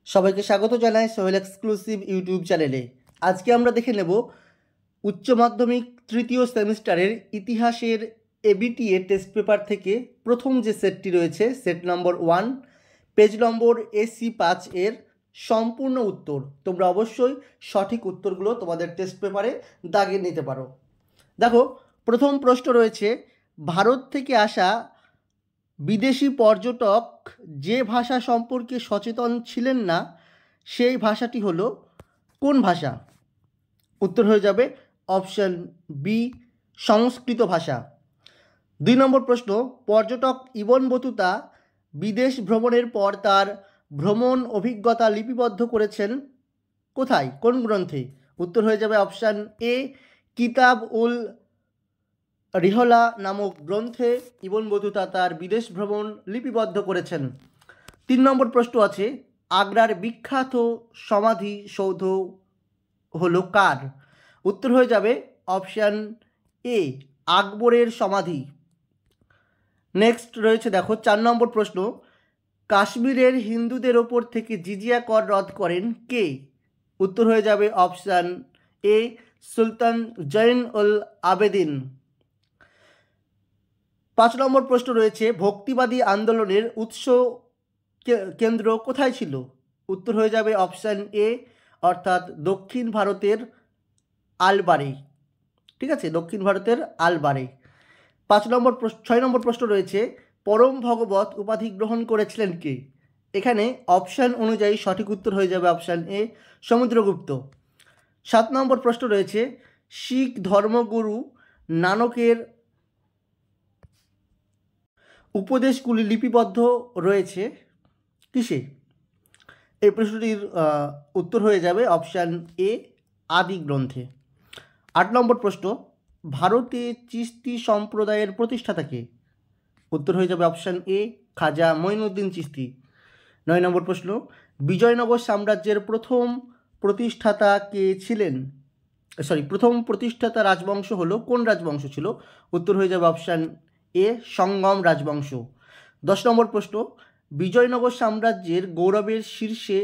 সবাইকে স্বাগত জানাই সোহেল এক্সক্লুসিভ ইউটিউব চ্যানেলে। আজকে আমরা দেখে নেব উচ্চ মাধ্যমিক তৃতীয় সেমিস্টারের ইতিহাসের এবিটিএ টেস্ট পেপার থেকে প্রথম যে সেটটি রয়েছে, সেট নম্বর 1, পেজ নম্বর AC5 এর সম্পূর্ণ উত্তর। তোমরা অবশ্যই সঠিক উত্তরগুলো তোমাদের টেস্ট পেপারে দাগিয়ে নিতে পারো। দেখো, প্রথম প্রশ্ন রয়েছে, ভারত থেকে আসা বিদেশি পর্যটক যে ভাষা সম্পর্কে সচেতন ছিলেন না, সেই ভাষাটি হলো কোন ভাষা? উত্তর হয়ে যাবে অপশন বি, সংস্কৃত ভাষা। 2 নম্বর প্রশ্ন, পর্যটক ইবন বতুতা বিদেশ ভ্রমণের পর তার ভ্রমণ অভিজ্ঞতা লিপিবদ্ধ করেছেন কোথায়, কোন গ্রন্থে? উত্তর হয়ে যাবে অপশান এ, কিতাব উল রিহলা নামক গ্রন্থে ইবন বতুতা তার বিদেশ ভ্রমণ লিপিবদ্ধ করেছেন। 3 নম্বর প্রশ্ন আছে, আগ্রার বিখ্যাত সমাধি সৌধ হলো কার? উত্তর হয়ে যাবে অপশান এ, আকবরের সমাধি। নেক্সট রয়েছে দেখো 4 নম্বর প্রশ্ন, কাশ্মীরের হিন্দুদের ওপর থেকে জিজিয়া কর রদ করেন কে? উত্তর হয়ে যাবে অপশান এ, সুলতান জৈন উল আবেদিন। 5 নম্বর প্রশ্ন রয়েছে, ভক্তিবাদী আন্দোলনের উৎস কেন্দ্র কোথায় ছিল? উত্তর হয়ে যাবে অপশান এ, অর্থাৎ দক্ষিণ ভারতের আলবারে। ঠিক আছে, দক্ষিণ ভারতের আলবারে। 6 নম্বর প্রশ্ন রয়েছে, পরম ভগবত উপাধি গ্রহণ করেছিলেন কে? এখানে অপশান অনুযায়ী সঠিক উত্তর হয়ে যাবে অপশান এ, সমুদ্রগুপ্ত। 7 নম্বর প্রশ্ন রয়েছে, শিখ ধর্মগুরু নানকের উপদেশগুলি লিপিবদ্ধ রয়েছে কিসে? এই প্রশ্নটির উত্তর হয়ে যাবে অপশান এ, আদি গ্রন্থে। 8 নম্বর প্রশ্ন, ভারতে চিশতি সম্প্রদায়ের প্রতিষ্ঠাতা কে? উত্তর হয়ে যাবে অপশান এ, খাজা মঈনুদ্দিন চিশতি। 9 নম্বর প্রশ্ন, বিজয়নগর সাম্রাজ্যের প্রথম প্রতিষ্ঠাতা কে ছিলেন? প্রথম প্রতিষ্ঠাতা রাজবংশ হলো কোন রাজবংশ ছিল? উত্তর হয়ে যাবে অপশান এ, সঙ্গম রাজবংশ। 10 নম্বর প্রশ্ন, বিজয়নগর সাম্রাজ্যের গৌরবের শীর্ষে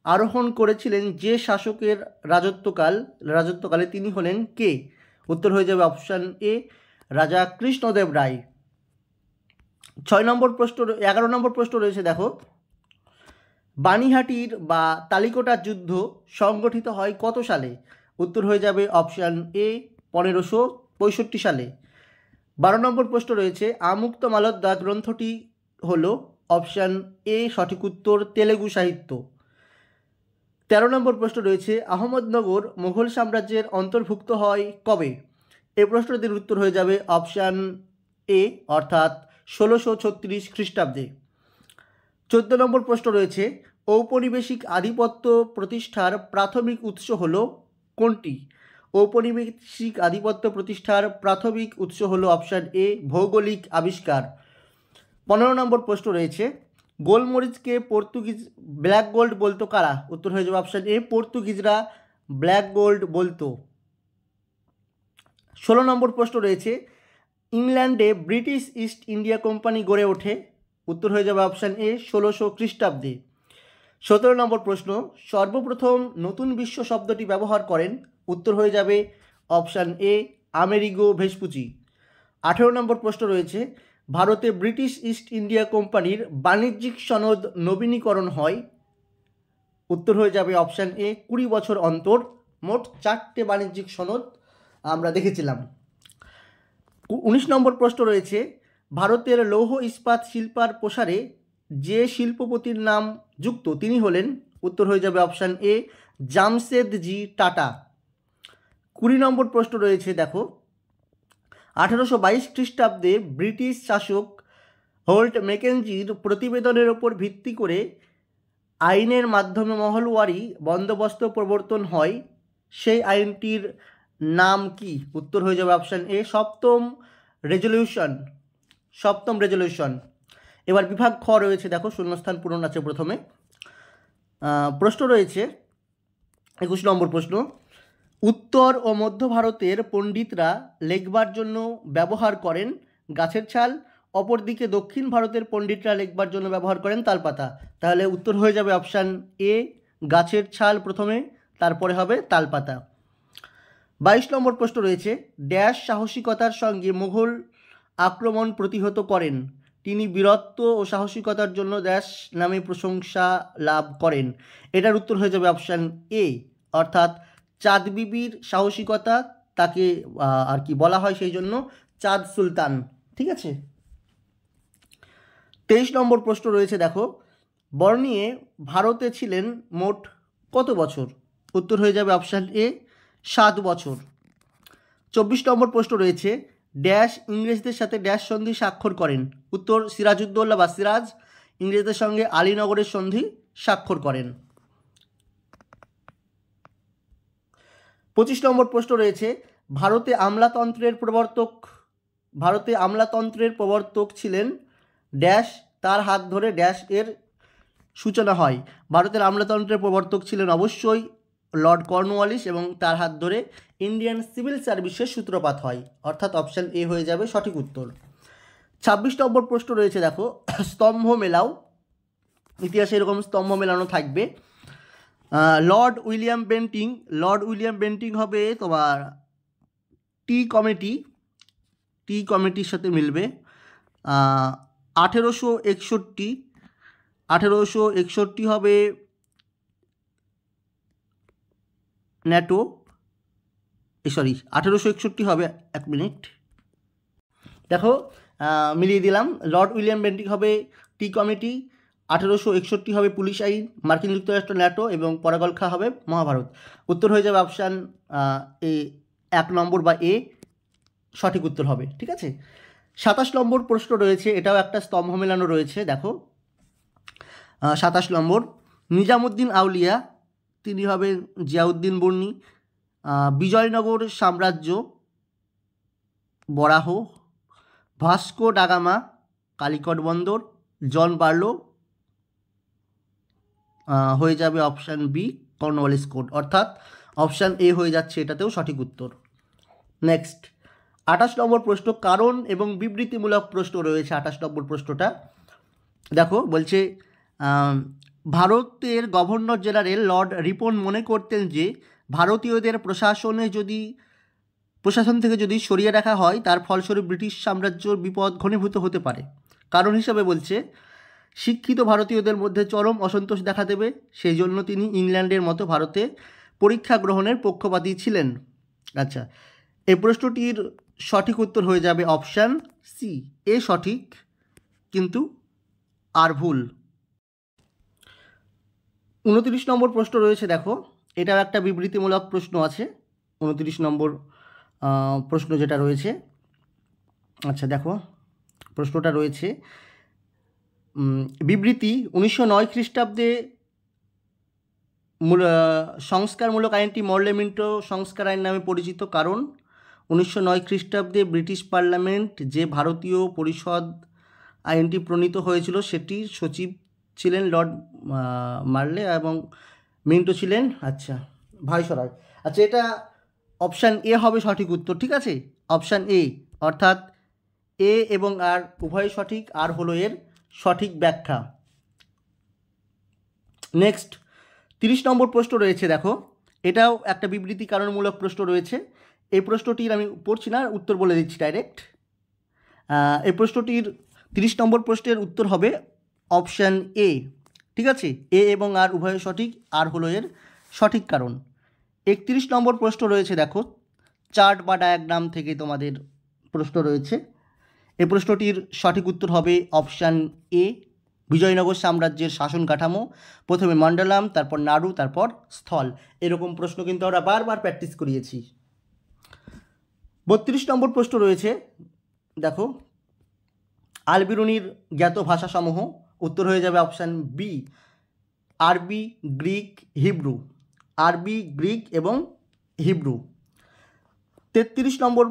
আরোহণ করেছিলেন যে শাসকের রাজত্বকালে তিনি হলেন কে? উত্তর হয়ে যাবে অপশান এ, রাজা কৃষ্ণদেব রায়। 11 নম্বর প্রশ্ন রয়েছে দেখো, বানিহাটির বা তালিকোটার যুদ্ধ সংগঠিত হয় কত সালে? উত্তর হয়ে যাবে অপশান এ, 1565 সালে। 12 নম্বর প্রশ্ন রয়েছে, আমুক্ত মালদ্দা গ্রন্থটি হলো অপশান এ, সঠিক উত্তর তেলেগু সাহিত্য। 13 নম্বর প্রশ্ন রয়েছে, আহমদনগর মুঘল সাম্রাজ্যের অন্তর্ভুক্ত হয় কবে? এই প্রশ্নটির উত্তর হয়ে যাবে অপশান এ, অর্থাৎ 1636 খ্রিস্টাব্দে। 14 নম্বর প্রশ্ন রয়েছে, ঔপনিবেশিক আধিপত্য প্রতিষ্ঠার প্রাথমিক উৎস হলো কোনটি? ঔপনিবেশিক আধিপত্য প্রতিষ্ঠার প্রাথমিক উৎস হলো অপশান এ, ভৌগোলিক আবিষ্কার। 15 নম্বর প্রশ্ন রয়েছে, গোলমরিচকে পর্তুগিজ ব্ল্যাক গোল্ড বলতো কারা? উত্তর হয়ে যাবে অপশান এ, পর্তুগিজরা ব্ল্যাক গোল্ড বলতো। 16 নম্বর প্রশ্ন রয়েছে, ইংল্যান্ডে ব্রিটিশ ইস্ট ইন্ডিয়া কোম্পানি গড়ে ওঠে? উত্তর হয়ে যাবে অপশান এ, 1600 খ্রিস্টাব্দে। 17 নম্বর প্রশ্ন, সর্বপ্রথম নতুন বিশ্ব শব্দটি ব্যবহার করেন? উত্তর হয়ে যাবে অপশান এ, আমেরিগো ভেসপুচি। 18 নম্বর প্রশ্ন রয়েছে, ভারতে ব্রিটিশ ইস্ট ইন্ডিয়া কোম্পানির বাণিজ্যিক সনদ নবীনীকরণ হয়? উত্তর হয়ে যাবে অপশান এ, 20 বছর অন্তর। মোট 4টে বাণিজ্যিক সনদ আমরা দেখেছিলাম। 19 নম্বর প্রশ্ন রয়েছে, ভারতের লৌহ ইস্পাত শিল্পার প্রসারে যে শিল্পপতির নাম যুক্ত তিনি হলেন? উত্তর হয়ে যাবে অপশান এ, জামশেদজি টাটা। 20 নম্বর প্রশ্ন রয়েছে দেখো, 1822 খ্রিস্টাব্দে ব্রিটিশ শাসক হোল্ট ম্যাকেঞ্জির প্রতিবেদনের ওপর ভিত্তি করে আইনের মাধ্যমে মহলওয়ারি বন্দোবস্ত প্রবর্তন হয়, সেই আইনটির নাম কি? উত্তর হয়ে যাবে অপশান এ, সপ্তম রেজলিউশন। এবার বিভাগ খ রয়েছে দেখো, শূন্যস্থান পূরণ আছে প্রথমে। প্রশ্ন রয়েছে 21 নম্বর প্রশ্ন, উত্তর ও মধ্য ভারতের পণ্ডিতরা লেখবার জন্য ব্যবহার করেন গাছের ছাল অপরদিকে দক্ষিণ ভারতের পণ্ডিতরা লেখবার জন্য ব্যবহার করেন তালপাতা। তাহলে উত্তর হয়ে যাবে অপশান এ, গাছের ছাল প্রথমে, তারপরে হবে তালপাতা। 22 নম্বর প্রশ্ন রয়েছে, ড্যাশ সাহসিকতার সঙ্গে মুঘল আক্রমণ প্রতিহত করেন। তিনি বীরত্ব ও সাহসিকতার জন্য ড্যাশ নামে প্রশংসা লাভ করেন। এটার উত্তর হয়ে যাবে অপশান এ, অর্থাৎ চাঁদ বিবির সাহসিকতা তাকে আর কি বলা হয় সেই জন্য চাঁদ সুলতান। ঠিক আছে। 23 নম্বর প্রশ্ন রয়েছে, দেখো, বর্নিয়ে ভারতে ছিলেন মোট কত বছর? উত্তর হয়ে যাবে অপশান এ, 7 বছর। 24 নম্বর প্রশ্ন রয়েছে, ড্যাশ ইংরেজদের সাথে ড্যাশ সন্ধি স্বাক্ষর করেন। উত্তর সিরাজউদ্দৌলা বা সিরাজ ইংরেজদের সঙ্গে আলীনগরের সন্ধি স্বাক্ষর করেন। 25 নম্বর প্রশ্ন রয়েছে, ভারতে আমলাতন্ত্রের প্রবর্তক ছিলেন ড্যাশ, তার হাত ধরে ড্যাশ এর সূচনা হয়। ভারতের আমলাতন্ত্রের প্রবর্তক ছিলেন অবশ্যই লর্ড কর্নওয়ালিস এবং তার হাত ধরে ইন্ডিয়ান সিভিল সার্ভিসের সূত্রপাত হয়, অর্থাৎ অপশান এ হয়ে যাবে সঠিক উত্তর। 26 নম্বর প্রশ্ন রয়েছে, দেখো, স্তম্ভ মেলাও। ইতিহাসে এরকম স্তম্ভ মেলানো থাকবে। লর্ড উইলিয়াম বেন্টিং হবে তোমার টি কমিটির সাথে মিলবে। 1861 হবে ন্যাটো, 1861 হবে, এক মিনিট দেখো, মিলিয়ে দিলাম। লর্ড উইলিয়াম বেন্টিং হবে টি কমিটি, 1861 হবে পুলিশ আইন, মার্কিন যুক্তরাষ্ট্র ন্যাটো এবং পরাগলখা হবে মহাভারত। উত্তর হয়ে যাবে অপশান এ, 1 নম্বর বা এ সঠিক উত্তর হবে। ঠিক আছে। 27 নম্বর প্রশ্ন রয়েছে, এটাও একটা স্তম্ভ মেলানো রয়েছে। দেখো, 27 নম্বর, নিজামুদ্দিন আউলিয়া তিনি হবেন জিয়াউদ্দিন বর্নি। বিজয়নগর সাম্রাজ্য বরাহ, ভাস্কো ডা গামা কালিকট বন্দর, জন বার্লো হয়ে যাবে অপশান বি কর্নওয়ালিস কোড, অর্থাৎ অপশান এ হয়ে যাচ্ছে এটাতেও সঠিক উত্তর। নেক্সট 28 নম্বর প্রশ্ন, কারণ এবং বিবৃতিমূলক প্রশ্ন রয়েছে 28 নম্বর প্রশ্নটা। দেখো, বলছে ভারতের গভর্নর জেনারেল লর্ড রিপন মনে করতেন যে ভারতীয়দের প্রশাসন থেকে যদি সরিয়ে রাখা হয় তার ফলস্বরূপ ব্রিটিশ সাম্রাজ্যর বিপদ ঘনীভূত হতে পারে। কারণ হিসাবে বলছে শিক্ষিত ভারতীয়দের মধ্যে চরম অসন্তোষ দেখা দেবে, সেই জন্য তিনি ইংল্যান্ডের মতো ভারতে পরীক্ষা গ্রহণের পক্ষপাতী ছিলেন। আচ্ছা, এই প্রশ্নটির সঠিক উত্তর হয়ে যাবে অপশান সি, এ সঠিক কিন্তু আর ভুল। 29 নম্বর প্রশ্ন রয়েছে, দেখো, এটাও একটা বিবৃতিমূলক প্রশ্ন আছে। 29 নম্বর প্রশ্ন যেটা রয়েছে, আচ্ছা দেখো, প্রশ্নটা রয়েছে, বিবৃতি 1909 খ্রিস্টাব্দে সংস্কারমূলক আইনটি মরলে মিন্টো সংস্কার আইন নামে পরিচিত। কারণ 1909 খ্রিস্টাব্দে ব্রিটিশ পার্লামেন্ট যে ভারতীয় পরিষদ আইনটি প্রণীত হয়েছিল সেটির সচিব ছিলেন লর্ড মার্লে এবং মিন্টো ছিলেন ভাইসরয়। আচ্ছা, এটা অপশান এ হবে সঠিক উত্তর। ঠিক আছে, অপশান এ, অর্থাৎ এ এবং আর উভয় সঠিক, আর হলো এর সঠিক ব্যাখ্যা। নেক্সট 30 নম্বর প্রশ্ন রয়েছে, দেখো, এটাও একটা বিবৃতি কারণমূলক প্রশ্ন রয়েছে। এই প্রশ্নটির আমি পড়ছি না, উত্তর বলে দিচ্ছি ডাইরেক্ট। এই প্রশ্নটির 30 নম্বর প্রশ্নের উত্তর হবে অপশান এ। ঠিক আছে, এ এবং আর উভয় সঠিক, আর হলো এর সঠিক কারণ। 31 নম্বর প্রশ্ন রয়েছে, দেখো, চার্ট বা ডায়াগ্রাম থেকে তোমাদের প্রশ্ন রয়েছে। এই প্রশ্নটির সঠিক উত্তর হবে অপশান এ, বিজয়নগর সাম্রাজ্যের শাসন কাঠামো, প্রথমে মণ্ডলাম, তারপর নাড়ু, তারপর স্থল। এরকম প্রশ্ন কিন্তু আমরা বারবার প্র্যাকটিস করিয়েছি। 32 নম্বর প্রশ্ন রয়েছে, দেখো, আল-বিরুনির জ্ঞাত ভাষাসমূহ। উত্তর হয়ে যাবে অপশান বি, আরবি, গ্রিক, হিব্রু। আরবি, গ্রিক এবং হিব্রু। 33 নম্বর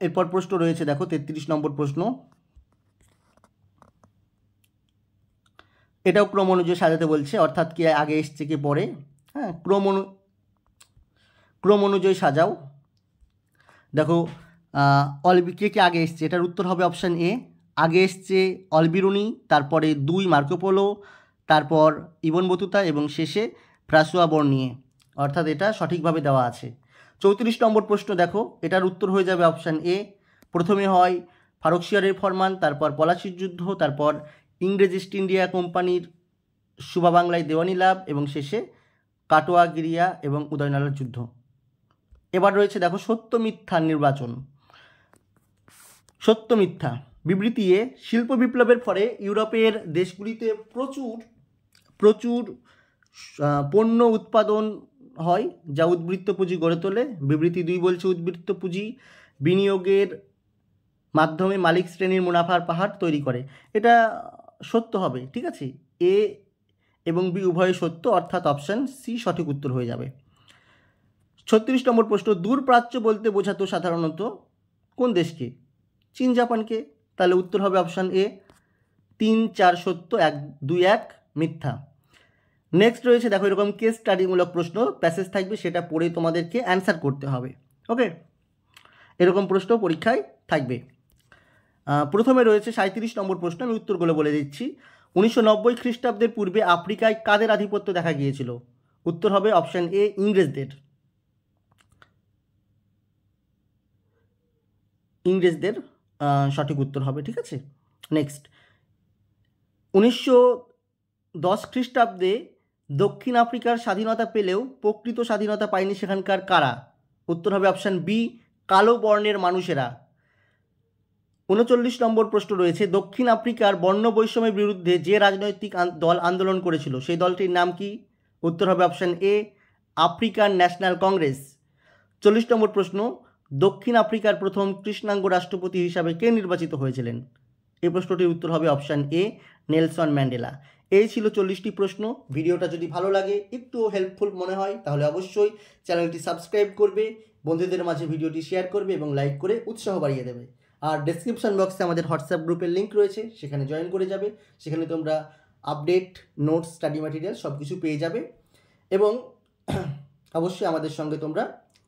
এরপর প্রশ্ন রয়েছে, দেখো, 33 নম্বর প্রশ্ন, এটাও ক্রম অনুযায়ী সাজাতে বলছে, অর্থাৎ কে আগে এসছে কে পরে। হ্যাঁ, ক্রম অনুযায়ী সাজাও। দেখো, কে আগে এসছে, এটার উত্তর হবে অপশান এ, আগে এসছে অলবিরুনি, তারপরে 2 মার্কোপোলো, তারপর ইবন বতুতা এবং শেষে ফ্রাসোয়া বর্নিয়ে, অর্থাৎ এটা সঠিকভাবে দেওয়া আছে। 34 নম্বর প্রশ্ন দেখো, এটার উত্তর হয়ে যাবে অপশান এ। প্রথমে হয় ফারুকশিয়ারের ফরমান, তারপর পলাশির যুদ্ধ, তারপর ইংরেজ ইস্ট ইন্ডিয়া কোম্পানির সুবা বাংলায় দেওয়ানি লাভ এবং শেষে কাটোয়া গিরিয়া এবং উদয়নালার যুদ্ধ। এবার রয়েছে দেখো সত্য মিথ্যার নির্বাচন। সত্য মিথ্যা বিবৃতি এ, শিল্প বিপ্লবের ফলে ইউরোপের দেশগুলিতে প্রচুর পণ্য উৎপাদন হয় যা উদ্বৃত্ত পুঁজি গড়ে তোলে। বিবৃতি 2 বলছে উদ্বৃত্ত পুঁজি বিনিয়োগের মাধ্যমে মালিক শ্রেণীর মুনাফার পাহাড় তৈরি করে। এটা সত্য হবে, ঠিক আছে। এ এবং বি উভয় সত্য, অর্থাৎ অপশান সি সঠিক উত্তর হয়ে যাবে। 36 নম্বর প্রশ্ন, দূরপ্রাচ্য বলতে বোঝাতো সাধারণত কোন দেশকে? চীন জাপানকে। তাহলে উত্তর হবে অপশান এ। 3, 4 সত্য, 1, 2, 1 মিথ্যা। নেক্সট রয়েছে দেখো এরকম কেস স্টাডিমূলক প্রশ্ন, প্যাসেজ থাকবে, সেটা পড়ে তোমাদেরকে অ্যান্সার করতে হবে। ওকে, এরকম প্রশ্ন পরীক্ষায় থাকবে। প্রথমে রয়েছে 37 নম্বর প্রশ্ন, আমি উত্তরগুলো বলে দিচ্ছি। 1990 খ্রিস্টাব্দের পূর্বে আফ্রিকায় কাদের আধিপত্য দেখা গিয়েছিল? উত্তর হবে অপশান এ, ইংরেজদের সঠিক উত্তর হবে, ঠিক আছে। নেক্সট, 1910 খ্রিস্টাব্দে দক্ষিণ আফ্রিকার স্বাধীনতা পেলেও প্রকৃত স্বাধীনতা পায়নি সেখানকার কারা? উত্তর হবে অপশান বি, কালো বর্ণের মানুষেরা। 39 নম্বর প্রশ্ন রয়েছে, দক্ষিণ আফ্রিকার বর্ণ বৈষম্যের বিরুদ্ধে যে রাজনৈতিক দল আন্দোলন করেছিল সেই দলটির নাম কি? উত্তর হবে option A, African national Congress. 40 নম্বর প্রশ্ন, দক্ষিণ আফ্রিকার প্রথম কৃষ্ণাঙ্গ রাষ্ট্রপতি হিসাবে কে নির্বাচিত হয়েছিলেন? এই প্রশ্নটির উত্তর হবে অপশান এ, নেলসন ম্যান্ডেলা। এই ছিল 40টি প্রশ্ন। ভিডিওটা যদি ভালো লাগে, একটু হেল্পফুল মনে হয়, তাহলে অবশ্যই চ্যানেলটি সাবস্ক্রাইব করবে, বন্ধুদের মাঝে ভিডিওটি শেয়ার করবে এবং লাইক করে উৎসাহ বাড়িয়ে দেবে। আর ডেসক্রিপশন বক্সে আমাদের হোয়াটসঅ্যাপ গ্রুপের লিঙ্ক রয়েছে, সেখানে জয়েন করে যাবে। সেখানে তোমরা আপডেট, নোটস, স্টাডি ম্যাটেরিয়াল সব কিছু পেয়ে যাবে এবং অবশ্যই আমাদের সঙ্গে তোমরা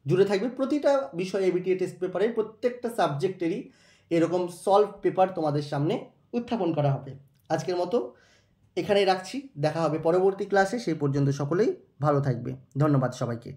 জুড়ে থাকবে। প্রতিটা বিষয় এবিটিএ টেস্ট পেপারের প্রত্যেকটা সাবজেক্টেরই এরকম সলভ পেপার তোমাদের সামনে উত্থাপন করা হবে। আজকের মতো এখানেই রাখছি, দেখা হবে পরবর্তী ক্লাসে। সেই পর্যন্ত সকলেই ভালো থাকবে। ধন্যবাদ সবাইকে।